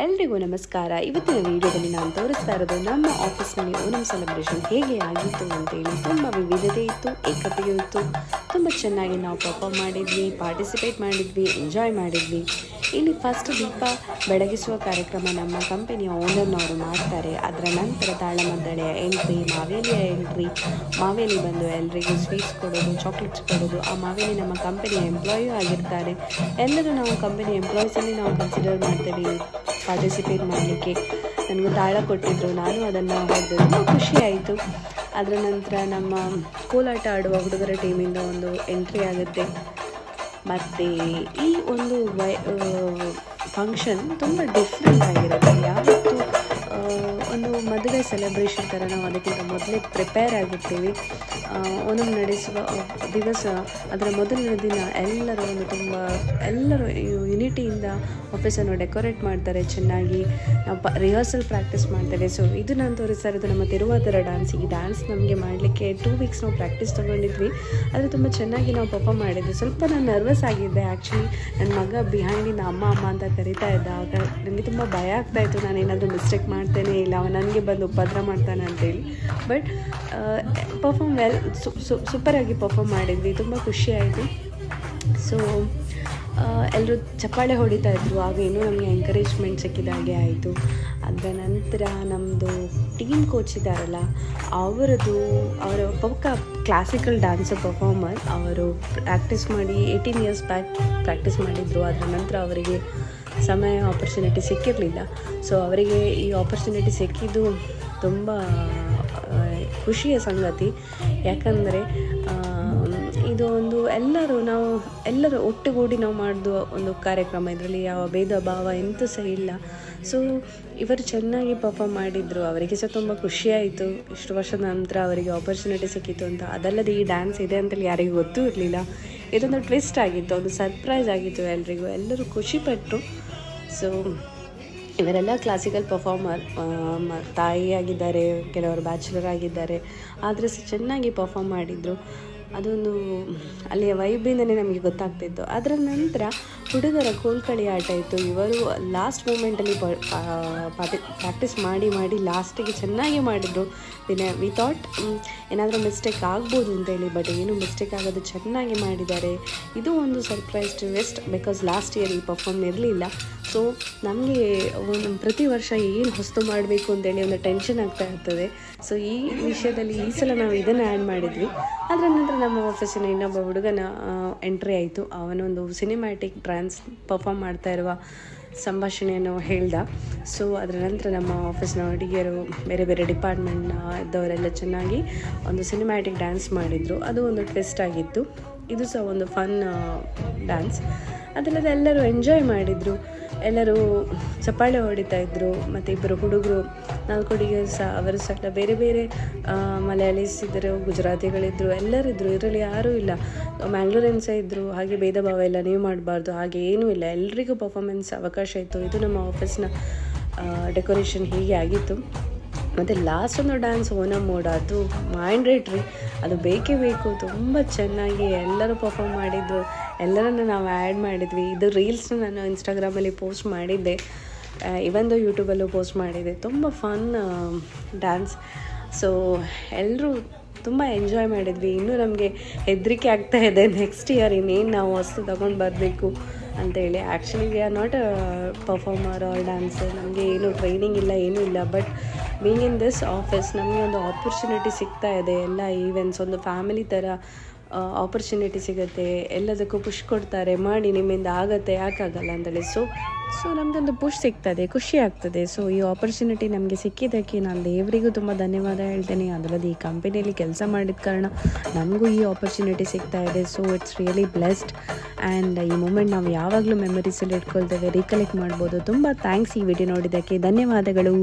ಎಲ್ರಿಗೂ ನಮಸ್ಕಾರ. ಇವತ್ತಿನ ವಿಡಿಯೋದಲ್ಲಿ ನಾನು ತೋರಿಸ್ತಾ ಇರೋದು ನಮ್ಮ ಆಫೀಸ್ನಲ್ಲಿ ಓಣಂ ಸೆಲೆಬ್ರೇಷನ್ ಹೇಗೆ ಆಗಿತ್ತು ಅಂತೇಳಿ. ತುಂಬ ವಿವಿಧತೆ ಇತ್ತು, ಏಕತೆಯೂ ಇತ್ತು. ತುಂಬ ಚೆನ್ನಾಗಿ ನಾವು ಪರ್ಫಾರ್ಮ್ ಮಾಡಿದ್ವಿ, ಪಾರ್ಟಿಸಿಪೇಟ್ ಮಾಡಿದ್ವಿ, ಎಂಜಾಯ್ ಮಾಡಿದ್ವಿ. ಇಲ್ಲಿ ಫಸ್ಟ್ ದೀಪ ಬೆಳಗಿಸುವ ಕಾರ್ಯಕ್ರಮ ನಮ್ಮ ಕಂಪನಿಯ ಓನರ್ನವರು ಮಾಡ್ತಾರೆ. ಅದರ ನಂತರ ತಾಳಮದ್ದಳೆಯ ಎಂಟ್ರಿ, ಮಾವೇಲಿಯ ಎಂಟ್ರಿ, ಮಾವೇಲಿ ಬಂದು ಎಲ್ರಿಗೂ ಸ್ವೀಟ್ಸ್ ಕೊಡೋದು, ಚಾಕ್ಲೇಟ್ಸ್ ಕೊಡೋದು. ಆ ಮಾವೇಲಿ ನಮ್ಮ ಕಂಪನಿಯ ಎಂಪ್ಲಾಯೂ ಆಗಿರ್ತಾರೆ. ಎಲ್ಲರೂ ನಾವು ಕಂಪನಿ ಎಂಪ್ಲಾಯೀಸಲ್ಲಿ ನಾವು ಕನ್ಸಿಡರ್ ಮಾಡ್ತೀವಿ ಪಾರ್ಟಿಸಿಪೇಟ್ ಮಾಡಲಿಕ್ಕೆ. ನನಗೂ ತಾಳ ಕೊಟ್ಟಿದ್ದರು, ನಾನು ಅದನ್ನು ಹೊಡೆದು ತುಂಬ ಖುಷಿಯಾಯಿತು. ಅದರ ನಂತರ ನಮ್ಮ ಕೋಲಾಟ ಆಡುವ ಹುಡುಗರ ಟೀಮಿಂದ ಒಂದು ಎಂಟ್ರಿ ಆಗುತ್ತೆ. ಮತ್ತು ಈ ಒಂದು ಫಂಕ್ಷನ್ ತುಂಬ ಡಿಫ್ರೆಂಟ್ ಆಗಿರುತ್ತೆ. ಯಾವತ್ತೂ ಒಂದು ಮದುವೆ ಸೆಲೆಬ್ರೇಷನ್ ಥರ ನಾವು ಅದಕ್ಕಿಂತ ಮೊದಲೇ ಪ್ರಿಪೇರ್ ಆಗಿರ್ತೀವಿ. ಓಣಂ ನಡೆಸುವ ದಿವಸ ಅದರ ಮೊದಲನೇ ದಿನ ಎಲ್ಲರೂ ಯುನಿಟಿಯಿಂದ ಆಫೀಸನ್ನು ಡೆಕೋರೇಟ್ ಮಾಡ್ತಾರೆ. ಚೆನ್ನಾಗಿ ನಾವು ರಿಹರ್ಸಲ್ ಪ್ರಾಕ್ಟೀಸ್ ಮಾಡ್ತೇವೆ. ಸೊ ಇದು ನಾನು ತೋರಿಸ್ತಾ ಇರೋದು ನಮ್ಮ ತಿರುವಾತಿರ ಡ್ಯಾನ್ಸ್. ಈ ಡ್ಯಾನ್ಸ್ ನಮಗೆ ಮಾಡಲಿಕ್ಕೆ 2 ವೀಕ್ಸ್ ನಾವು ಪ್ರಾಕ್ಟೀಸ್ ತೊಗೊಂಡಿದ್ವಿ. ಆದರೆ ತುಂಬ ಚೆನ್ನಾಗಿ ನಾವು ಪರ್ಫಾರ್ಮ್ ಮಾಡಿದ್ವಿ. ಸ್ವಲ್ಪ ನಾನು ನರ್ವಸ್ ಆಗಿದ್ದೆ ಆ್ಯಕ್ಚುಲಿ. ನನ್ನ ಮಗ ಬಿಹೈಂಡಿಂದ ಅಮ್ಮ ಅಂತ ಕರಿತಾ ಇದ್ದ. ಆಗ ನನಗೆ ತುಂಬ ಭಯ ಆಗ್ತಾಯಿತ್ತು, ನಾನು ಏನಾದರೂ ಮಿಸ್ಟೇಕ್ ಮಾಡ್ತೇನೆ, ಇಲ್ಲ ಅವನು ನನಗೆ ಬಂದು ಉಪದ್ರ ಮಾಡ್ತಾನೆ ಅಂತೇಳಿ. ಬಟ್ ಪರ್ಫಾರ್ಮ್ ಸೂಪರಾಗಿ ಪರ್ಫಾರ್ಮ್ ಮಾಡಿದ್ವಿ. ತುಂಬ ಖುಷಿಯಾಯಿತು. ಸೊ ಎಲ್ಲರೂ ಚಪ್ಪಾಳೆ ಹೊಡಿತಾ ಇದ್ರು. ಆಗ ಇನ್ನೂ ನಮಗೆ ಎಂಕರೇಜ್ಮೆಂಟ್ ಸಿಕ್ಕಿದ ಹಾಗೆ ಆಯಿತು. ಅದರ ನಂತರ ನಮ್ಮದು ಟೀಮ್ ಕೋಚ್ ಇದ್ದಾರಲ್ಲ, ಅವರ ಪಕ್ಕ ಕ್ಲಾಸಿಕಲ್ ಡ್ಯಾನ್ಸರ್ ಪರ್ಫಾರ್ಮರ್. ಅವರು ಪ್ರಾಕ್ಟೀಸ್ ಮಾಡಿ 18 ಇಯರ್ಸ್ ಬ್ಯಾಕ್ ಪ್ರಾಕ್ಟೀಸ್ ಮಾಡಿದರು. ಅದರ ನಂತರ ಅವರಿಗೆ ಆಪರ್ಚುನಿಟಿ ಸಿಕ್ಕಿರಲಿಲ್ಲ. ಸೊ ಅವರಿಗೆ ಈ ಆಪರ್ಚುನಿಟಿ ಸಿಕ್ಕಿದ್ದು ತುಂಬ ಖುಷಿಯ ಸಂಗತಿ. ಯಾಕಂದರೆ ಇದು ಒಂದು ಎಲ್ಲರೂ ಒಟ್ಟುಗೂಡಿ ನಾವು ಮಾಡಿದ ಒಂದು ಕಾರ್ಯಕ್ರಮ. ಇದರಲ್ಲಿ ಯಾವ ಭೇದ ಭಾವ ಎಂತೂ ಸಹ ಇಲ್ಲ. ಸೊ ಇವರು ಚೆನ್ನಾಗಿ ಪರ್ಫಾರ್ಮ್ ಮಾಡಿದರು. ಅವರಿಗೆ ಸಹ ತುಂಬ ಖುಷಿಯಾಯಿತು. ಇಷ್ಟು ವರ್ಷದ ನಂತರ ಅವರಿಗೆ ಆಪರ್ಚುನಿಟಿ ಸಿಕ್ಕಿತ್ತು ಅಂತ. ಅದಲ್ಲದೆ ಈ ಡ್ಯಾನ್ಸ್ ಇದೆ ಅಂತೇಳಿ ಯಾರಿಗೂ ಗೊತ್ತೂ ಇರಲಿಲ್ಲ. ಇದೊಂದು ಟ್ವಿಸ್ಟ್ ಆಗಿತ್ತು, ಒಂದು ಸರ್ಪ್ರೈಸ್ ಆಗಿತ್ತು ಎಲ್ರಿಗೂ. ಎಲ್ಲರೂ ಖುಷಿಪಟ್ಟರು. ಸೊ ಇವರೆಲ್ಲ ಕ್ಲಾಸಿಕಲ್ ಪರ್ಫಾರ್ಮರ್, ತಾಯಿಯಾಗಿದ್ದಾರೆ, ಕೆಲವರು ಬ್ಯಾಚುಲರ್ ಆಗಿದ್ದಾರೆ. ಆದರೆ ಸಹ ಚೆನ್ನಾಗಿ ಪರ್ಫಾರ್ಮ್ ಮಾಡಿದರು. ಅದೊಂದು ಅಲ್ಲಿಯ ವೈಬಿಂದನೇ ನಮಗೆ ಗೊತ್ತಾಗ್ತಿತ್ತು. ಅದರ ನಂತರ ಹುಡುಗರ ಕೋಲ್ಕಳಿ ಆಟ ಇತ್ತು. ಇವರು ಲಾಸ್ಟ್ ಮೂಮೆಂಟಲ್ಲಿ ಪ್ರಾಕ್ಟೀಸ್ ಮಾಡಿ ಲಾಸ್ಟಿಗೆ ಚೆನ್ನಾಗಿ ಮಾಡಿದರು. ವಿ ಥಾಟ್ ಏನಾದರೂ ಮಿಸ್ಟೇಕ್ ಆಗ್ಬೋದು ಅಂತೇಳಿ, ಬಟ್ ಏನು ಮಿಸ್ಟೇಕ್ ಆಗೋದು ಚೆನ್ನಾಗಿ ಮಾಡಿದ್ದಾರೆ. ಇದು ಒಂದು surprise twist. Because last year ಈ ಪರ್ಫಾರ್ಮ್ ಇರಲಿಲ್ಲ. ಸೊ ನಮಗೆ ಪ್ರತಿ ವರ್ಷ ಏನು ಹೊಸ್ತು ಮಾಡಬೇಕು ಅಂತೇಳಿ ಒಂದು ಟೆನ್ಷನ್ ಆಗ್ತಾ ಇರ್ತದೆ. ಸೊ ಈ ವಿಷಯದಲ್ಲಿ ಈ ಸಲ ನಾವು ಇದನ್ನು ಆ್ಯಡ್ ಮಾಡಿದ್ವಿ. ಅದರ ನಂತರ ನಮ್ಮ ಆಫೀಸಿನ ಇನ್ನೊಬ್ಬ ಹುಡುಗನ ಎಂಟ್ರಿ ಆಯಿತು. ಅವನೊಂದು ಸಿನಿಮ್ಯಾಟಿಕ್ ಡ್ಯಾನ್ಸ್ ಪರ್ಫಾರ್ಮ್ ಮಾಡ್ತಾ ಇರುವ ಸಂಭಾಷಣೆಯನ್ನು ಹೇಳ್ದ. ಸೊ ಅದರ ನಂತರ ನಮ್ಮ ಆಫೀಸ್ನ ಹುಡುಗಿಯರು, ಬೇರೆ ಬೇರೆ ಡಿಪಾರ್ಟ್ಮೆಂಟ್ನ ಇದ್ದವರೆಲ್ಲ ಚೆನ್ನಾಗಿ ಒಂದು ಸಿನಿಮ್ಯಾಟಿಕ್ ಡ್ಯಾನ್ಸ್ ಮಾಡಿದರು. ಅದು ಒಂದು ಟ್ವಿಸ್ಟ್ ಆಗಿತ್ತು. ಇದು ಸಹ ಒಂದು ಫನ್ ಡ್ಯಾನ್ಸ್. ಅದಲ್ಲದೆ ಎಲ್ಲರೂ ಎಂಜಾಯ್ ಮಾಡಿದರು. ಎಲ್ಲರೂ ಚಪ್ಪಾಳೆ ಹೊಡಿತಾ ಇದ್ದರು. ಮತ್ತು ಇಬ್ಬರು ಹುಡುಗರು, 4 ಹುಡುಗಿಯರು ಸಹ, ಅವರು ಸಹ ಬೇರೆ ಬೇರೆ ಮಲಯಾಳೀಸ್ ಇದ್ದರು, ಗುಜರಾತಿಗಳಿದ್ದರು, ಎಲ್ಲರಿದ್ದರು. ಇದರಲ್ಲಿ ಯಾರೂ ಇಲ್ಲ, ಮ್ಯಾಂಗ್ಳೂರಿಯನ್ಸ್ ಇದ್ದರು. ಹಾಗೆ ಭೇದ ಭಾವ ಎಲ್ಲ ನೀವು ಮಾಡಬಾರ್ದು, ಹಾಗೆ ಏನೂ ಇಲ್ಲ, ಎಲ್ರಿಗೂ ಪರ್ಫಾರ್ಮೆನ್ಸ್ ಅವಕಾಶ ಇತ್ತು. ಇದು ನಮ್ಮ ಆಫೀಸ್ನ ಡೆಕೋರೇಷನ್ ಹೀಗೆ ಆಗಿತ್ತು. ಮತ್ತು ಲಾಸ್ಟ್ ಒಂದು ಡ್ಯಾನ್ಸ್ ಓಣಂ ಮೋಡ, ಅದು ಮ್ಯಾಂಡೇಟ್ರಿ, ಅದು ಬೇಕೇ ಬೇಕು. ತುಂಬ ಚೆನ್ನಾಗಿ ಎಲ್ಲರೂ ಪರ್ಫಾರ್ಮ್ ಮಾಡಿದ್ದು, ಎಲ್ಲರನ್ನು ನಾವು ಆ್ಯಡ್ ಮಾಡಿದ್ವಿ. ಇದು ರೀಲ್ಸ್ನ ನಾನು ಇನ್ಸ್ಟಾಗ್ರಾಮಲ್ಲಿ ಪೋಸ್ಟ್ ಮಾಡಿದ್ದೆ, ಇವಂದು ಯೂಟ್ಯೂಬಲ್ಲೂ ಪೋಸ್ಟ್ ಮಾಡಿದ್ದೆ. ತುಂಬ ಫನ್ ಡ್ಯಾನ್ಸ್. ಸೊ ಎಲ್ಲರೂ ತುಂಬ ಎಂಜಾಯ್ ಮಾಡಿದ್ವಿ. ಇನ್ನೂ ನಮಗೆ ಹೆದರಿಕೆ ಆಗ್ತಾ ಇದೆ, ನೆಕ್ಸ್ಟ್ ಇಯರ್ ಇನ್ನೇನು ನಾವು ಹೊಸ್ತು ತೊಗೊಂಡು ಬರಬೇಕು ಅಂತೇಳಿ. Actually we are not a performer or dancer, ನಮಗೆ ಏನು ಟ್ರೈನಿಂಗ್ ಇಲ್ಲ, ಏನೂ ಇಲ್ಲ. But being in this office ನಮಗೆ ಒಂದು ಆಪರ್ಚುನಿಟಿ ಸಿಗ್ತಾ ಇದೆ. ಎಲ್ಲ ಈವೆಂಟ್ಸ್ ಒಂದು ಫ್ಯಾಮಿಲಿ ಥರ ಆಪರ್ಚುನಿಟಿ ಸಿಗುತ್ತೆ. ಎಲ್ಲದಕ್ಕೂ ಪುಷ್ ಕೊಡ್ತಾರೆ, ಮಾಡಿ ನಿಮ್ಮಿಂದ ಆಗುತ್ತೆ, ಯಾಕಾಗಲ್ಲ ಅಂತೇಳಿ. ಸೊ ನಮಗೊಂದು ಪುಷ್ ಸಿಗ್ತದೆ, ಖುಷಿ ಆಗ್ತದೆ. ಸೊ ಈ ಆಪರ್ಚುನಿಟಿ ನಮಗೆ ಸಿಕ್ಕಿದ್ದಕ್ಕೆ ನಾನು ದೇವರಿಗೂ ತುಂಬ ಧನ್ಯವಾದ ಹೇಳ್ತೇನೆ. ಅದಲ್ಲದೆ ಈ ಕಂಪನಿಯಲ್ಲಿ ಕೆಲಸ ಮಾಡಿದ ಕಾರಣ ನನಗೂ ಈ ಆಪರ್ಚುನಿಟಿ ಸಿಗ್ತಾ ಇದೆ. So it's really blessed. And ಈ ಮೂಮೆಂಟ್ ನಾವು ಯಾವಾಗಲೂ ಮೆಮೊರೀಸಲ್ಲಿ ಇಟ್ಕೊಳ್ತೇವೆ, ರೀಕಲೆಕ್ಟ್ ಮಾಡ್ಬೋದು. ತುಂಬ ಥ್ಯಾಂಕ್ಸ್ ಈ ವಿಡಿಯೋ ನೋಡಿದ್ದಕ್ಕೆ. ಧನ್ಯವಾದಗಳು.